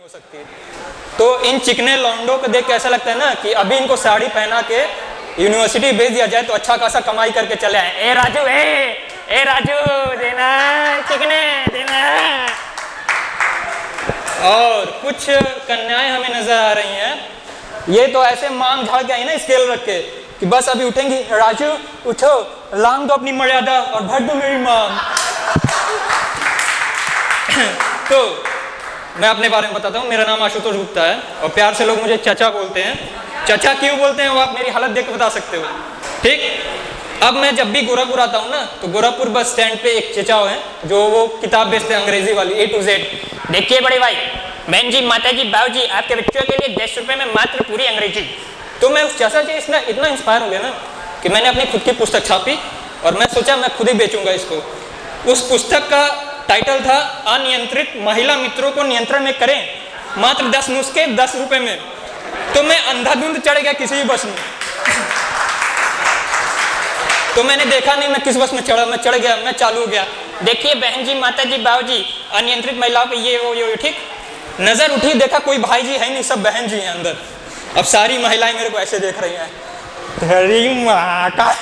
हो सकती। तो इन चिकने लौंडों को देख के ऐसा लगता है ना कि अभी इनको साड़ी पहना के यूनिवर्सिटी भेज दिया जाए तो अच्छा खासा कमाई करके चले आए। ए राजू, ए राजू देना, चिकने देना। और कुछ कन्याएं हमें नजर आ रही हैं, ये तो ऐसे मांग झाड़ के आई ना स्केल रख के कि बस अभी उठेंगी, राजू उठो, लांग दो अपनी मर्यादा और भर दो मेरी मांग। तो मैं अपने बारे में बताता हूँ, मेरा नाम आशुतोष गुप्ता है और प्यार से लोग मुझे चाचा बोलते हैं। चाचा क्यों बोलते हैं वो आप मेरी हालत देख के बता सकते हो, ठीक। अब मैं जब भी गोरखपुर आता हूँ ना तो गोरखपुर बस स्टैंड पे एक चचा हैं जो वो किताब बेचते हैं अंग्रेजी वाली A to Z। देखिए बड़े भाई, बहन जी, माता जी, बाबू जी, आपके बच्चों के लिए 10 रुपए में मात्र पूरी अंग्रेजी। तो मैं उस चाचा से इतना इंस्पायर हो गया ना कि मैंने अपनी खुद की पुस्तक छापी और मैं सोचा मैं खुद ही बेचूंगा इसको। उस पुस्तक का टाइटल था अनियंत्रित महिला मित्रों को नियंत्रण में करें, मात्र 10 नुस्खे 10 रुपए में। तो मैं अंधाधुंध चढ़ गया किसी भी बस में। तो मैंने देखा नहीं मैं किस बस में चढ़ा, मैं चढ़ गया, मैं चालू हो गया। देखिए बहन जी, माता जी, बाबू जी, अनियंत्रित महिलाओं पे ये वो ठीक। नजर उठी, देखा कोई भाई जी है नहीं, सब बहन जी हैं अंदर। अब सारी महिलाएं मेरे को ऐसे देख रही हैं, माँ का।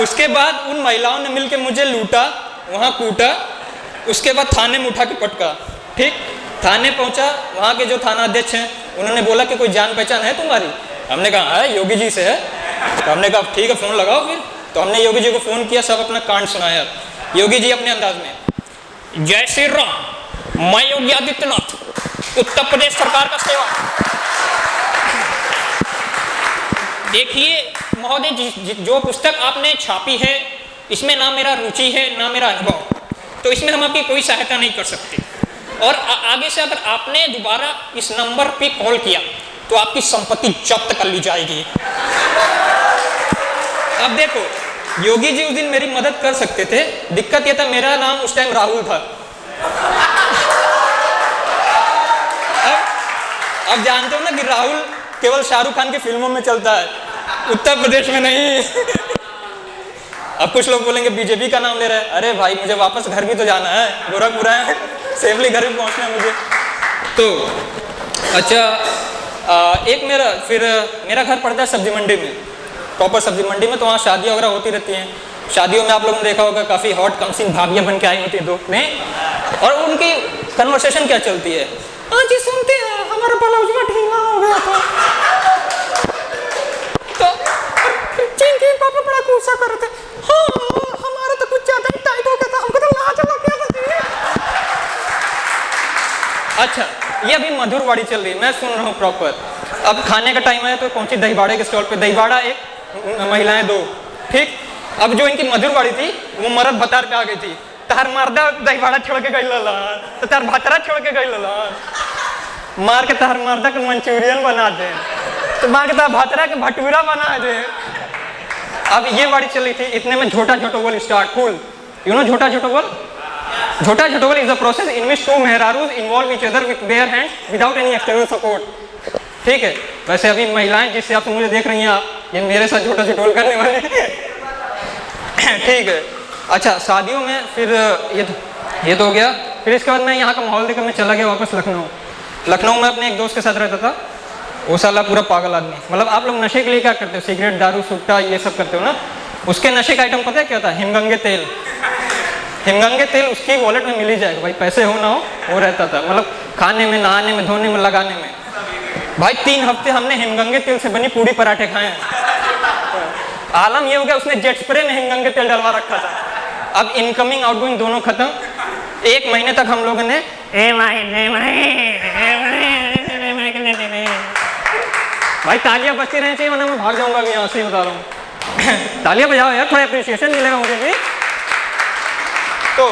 उसके बाद उन महिलाओं ने मिलकर मुझे लूटा, वहाँ कूटा, उसके बाद थाने में उठा के पटका, ठीक। थाने पहुँचा, वहाँ के जो थाना अध्यक्ष हैं उन्होंने बोला कि कोई जान पहचान है तुम्हारी? हमने कहा है, योगी जी से है। तो हमने कहा ठीक है, फ़ोन लगाओ फिर। तो हमने योगी जी को फ़ोन किया, सब अपना कांड सुनाया। योगी जी अपने अंदाज में, जय श्री राम, मैं योगी आदित्यनाथ, उत्तर प्रदेश सरकार का सेवा। देखिए महोदय, जो पुस्तक आपने छापी है इसमें ना मेरा रुचि है ना मेरा अनुभव, तो इसमें हम आपकी कोई सहायता नहीं कर सकते। और आगे से अगर आपने दोबारा इस नंबर पे कॉल किया तो आपकी संपत्ति जब्त कर ली जाएगी। अब देखो, योगी जी उस दिन मेरी मदद कर सकते थे, दिक्कत यह था मेरा नाम उस टाइम राहुल था। अब जानते हो ना कि राहुल केवल शाहरुख खान की फिल्मों में चलता है, उत्तर प्रदेश में नहीं। अब कुछ लोग बोलेंगे बीजेपी का नाम ले रहा है। अरे भाई, मुझे वापस घर भी तो जाना है, गोरखपुर है, सेफली घर भी पहुंचना है मुझे। तो अच्छा, एक मेरा घर पड़ता है सब्जी मंडी में, प्रॉपर सब्जी मंडी में। तो वहाँ शादियाँ वगैरह होती रहती हैं। शादियों में आप लोगों ने देखा होगा काफ़ी हॉट कमसिन भाभियाँ बन के आई होती हैं दो में, और उनकी कन्वर्सेशन क्या चलती है? हाँ जी, सुनते हैं हमारा ब्लाउज में ढीला हो गया था, तो चीन के पापा बड़ा गुस्सा कर रहे थे। हाँ, हमारा तो कुछ ज़्यादा ही टाइट हो गया था, हमको तो लाज लग गया था। अच्छा, ये अभी मधुरवाड़ी चल रही है, मैं सुन रहा हूँ प्रॉपर। अब खाने का टाइम है तो पहुंची दहीबाड़े के स्टॉल पे, दहीबाड़ा एक, महिलाएं दो, ठीक। अब जो इनकी मधुरवाड़ी थी वो मरद भतार पे आ गई थी। तार मारदा दहीबाड़ा छोड़ के गई ललान, तो तार भतरा छोड़ के गई ललान, मार के तार मारदा के मंचूरियन बना दे, तो मार के तार भतरा के भटूरा बना दे। अब ये बाड़ी चली थी, इतने में झोटा झोटोबल start, full you know jhota jhotobal. Jhota jhotobal is a process in which two मेहरारूज involve each other with their hands without any external support, ठीक है। वैसे अभी महिलाएं जिससे आप मुझे देख रही हैं, आप ये मेरे साथ झोटा झोटोबल करने वाले ठीक है। अच्छा, शादियों में फिर ये तो हो गया। फिर इसके बाद मैं यहाँ का माहौल देखकर मैं चला गया वापस लखनऊ में अपने एक दोस्त के साथ रहता था। वो साला पूरा पागल आदमी, मतलब आप लोग नशे के लिए क्या करते हो, सिगरेट, दारू, सुट्टा, ये सब करते हो ना। उसके नशे का आइटम पता है क्या था? हिमगंगे तेल। हिमगंगे तेल उसकी वॉलेट में मिल ही जाएगा भाई, पैसे हो ना हो, वो रहता था। मतलब खाने में, नहाने में, धोने में, लगाने में। भाई 3 हफ्ते हमने हिमगंगे तेल से बनी पूड़ी पराठे खाए हैं। आलम ये हो गया, उसने जेट स्प्रे में हिमगंगे तेल डलवा रखा था। अब इनकमिंग आउटगोइंग दोनों खत्म। 1 महीने तक हम लोगों ने भाई तालियां बजती रहनी चाहिए, वरना मैं भाग जाऊंगा अभी यहाँ से ही बता रहा हूँ। तालियां बजाओ यार, थोड़ा अप्रिसिएशन मिलेगा मुझे भी। तो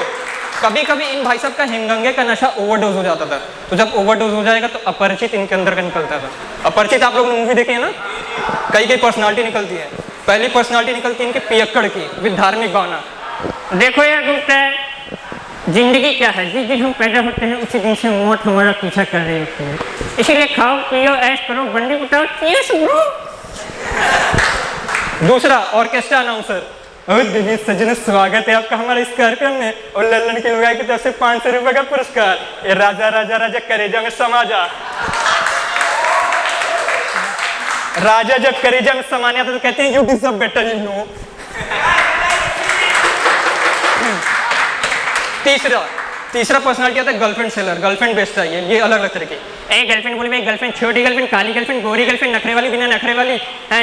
कभी कभी इन भाई साहब का हिमगंगे का नशा ओवरडोज हो जाता था। तो जब ओवरडोज हो जाएगा तो अपरिचित इनके अंदर का निकलता था। अपरिचित आप लोग ने मूवी देखी है ना, कई पर्सनालिटी निकलती है। पहली पर्सनालिटी निकलती है इनके पियक्कड़ की, विद धार्मिक भावना। देखो यार गुप्ता, जिंदगी क्या है, जिस दिन हम पैदा होते हैं उसी दिन से मौत हमारा पीछा कर रही होती है, इसीलिए खाओ पियो ऐश करो, बंडी उठाओ, यस ब्रो। दूसरा ऑर्केस्ट्रा अनाउंसर, और देवी सजन स्वागत है आपका हमारे इस कार्यक्रम में और लल्लन की लुगाई की तरफ से 500 रुपए का पुरस्कार। ये राजा राजा राजा करेजा में समा जा। राजा जब करेजा में समाने आता तो कहते हैं you deserve better you know. तीसरा पर्सनालिटी आता है गर्लफ्रेंड सेलर। गर्लफ्रेंड बेचता है ये अलग अलग तरह की। एक गर्लफ्रेंड बोले भाई गर्लफ्रेंड, छोटी गर्लफ्रेंड, काली गर्लफ्रेंड, गोरी गर्लफ्रेंड, नखरे वाली, बिना नखरे वाली,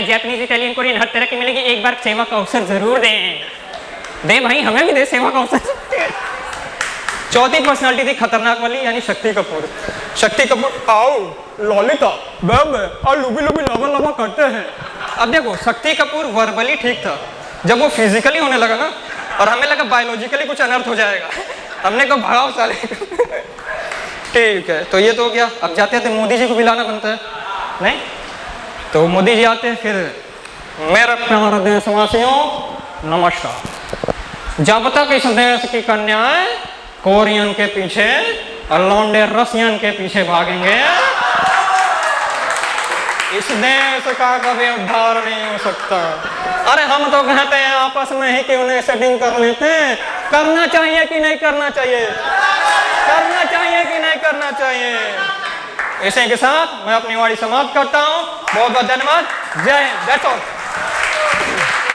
जैपनीज, इटालियन, कोरियन, हर तरह की मिलेगी। एक बार सेवा का अवसर जरूर दे भाई, हमें भी दे सेवा का अवसर। चौथी पर्सनालिटी थी खतरनाक वाली, यानी शक्ति कपूर। शक्ति कपूर आओ लॉलिता बेब और लुबी लुबी लबा लबा करते हैं। अब देखो शक्ति कपूर वर्बली ठीक था, जब वो फिजिकली होने लगा ना और हमें लगा बायोलॉजिकली कुछ अनर्थ हो जाएगा, हमने कहा भगाओ साले। ठीक है, तो ये तो हो गया। अब जाते थे मोदी जी को बुलाना बनता है, नहीं तो मोदी जी आते हैं। फिर मेरे प्यारे देशवासियों नमस्कार। जब तक इस देश की कन्याएं कोरियन के पीछे और लौंडे रसियन के पीछे भागेंगे, इस देश का कभी उद्धार नहीं हो सकता। अरे हम तो कहते हैं आपस में ही कि उन्हें सेटिंग कर लेते हैं। करना चाहिए कि नहीं करना चाहिए? करना चाहिए कि नहीं करना चाहिए? इसी के साथ मैं अपनी वाणी समाप्त करता हूँ। बहुत बहुत धन्यवाद। जय हिंद।